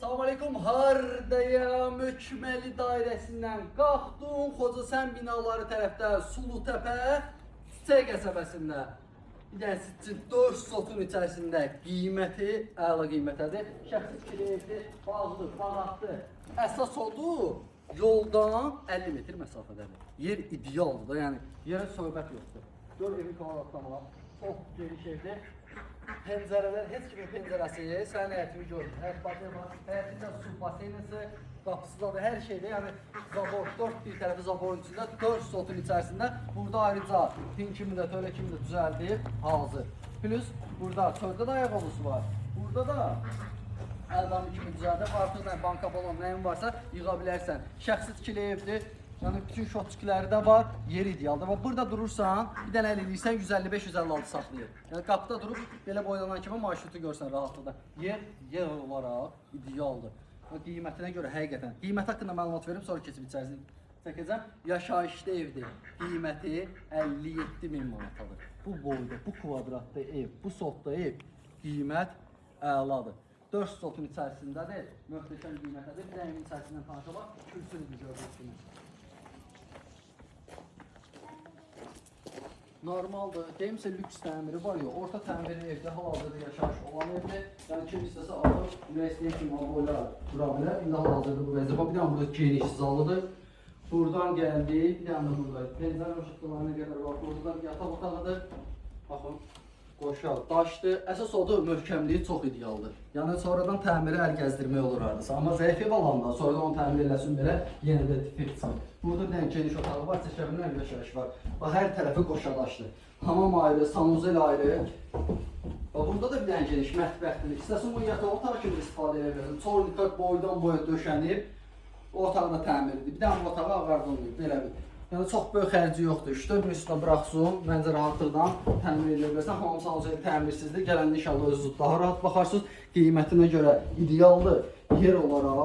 Salam aleykum, hardaya mükmeli dairəsindən qalxdın Xocasən binaları tərəfdə Sulutəpə Çiçək qəsəbəsində bir dənə sizin 400 otun içərisində qiyməti əla qiymətədir. Şəxsi kirəydir, bağlıdır, bağatdır. Əsas oldu yoldan 50 metr məsafədədir. Yer idealdır da, yəni yerə söhbət yoxdur. Gör evin kvadratlamaq, çox geniş evdir. Pəncərələr, heç kimin pəncərəsi, sənin həyətini görür. Həyətində su baseynisi, qapısı da hər şeydə, yəni zabor, 4 bir tərəfi zaborun içində, 4 sotun içərisində. Burada ayrıca tin kimi də, tölə kimi də düzəldib, hazır. Plus, burada çöldə də ayaqqabısı var. Burada da əldamı kimi düzəldib, artıq banka balon nəyin varsa yığa bilərsən. Şəxsi tikili evdir. Yəni bütün şotçikiləri də var, yer idealdır. Və burada durursan, bir dənə əl eləyirsən 155-156 saxlayır. Yəni qapıda durub belə boylanan kimi marşrutu görsən rahatlıqda. Yer olaraq idealdır. Və qiymətinə görə həqiqətən. Qiymət haqqında məlumat verim, sonra keçib içərisini çəkəcəm. Yaşayışlı evdir. Qiyməti 57.000 manatadır. Bu boyda, bu kvadratda ev, bu sotda ev qiymət əladır. 4 sotun içərisindədir, möhtəşəm qiymətədir. Bir dənə evin içərisindən tanışalaq, kürsünü görürsünüz. Normaldır. Deyimsə lüks təmiri var ya, orta təmiri evdə hal-hazırda yaşayış olan evdir. Yəni kim istəsə alır, ürəkliyən kimi aboylar dura bilər. İndi hal-hazırda bu vəziyyət var. Bir dənə burada geniş zalıdır. Buradan gəldi, bir dənə də burada. Pəncərə ışıqlarına qədər var. Buradan yataq otağıdır. Baxın, qoşal, daşdır. Əsas odur, möhkəmliyi çox idealdır. Yəni sonradan təmiri əl gəzdirmək olur hardasa. Amma zəif ev alanlar sonradan onu təmir eləsin belə yenə də tifirsin. Burada bir dənə geniş otağı var, çəkəbilən yaşayış var. Bax, hər tərəfi qoşadaşdır. Hamam ayrı, sanuzel ayrı. Bax, burada da bir dənə geniş mətbəxdir. İstəsən bunu yataq otağı kimi istifadə edə bilərsən. Çornikak boydan boya döşənib, o otaq da təmirlidir. Bir dənə bu otağı ağardonlayıb, belə bir. Yəni çox böyük xərci yoxdur. 3-4 min üstə buraxsın, məncə rahatlıqdan təmir edə bilərsən. Hamam sanuzel təmirsizdir. Gələndə inşallah özünüz daha rahat baxarsınız. Qiymətinə görə idealdır. Yer olaraq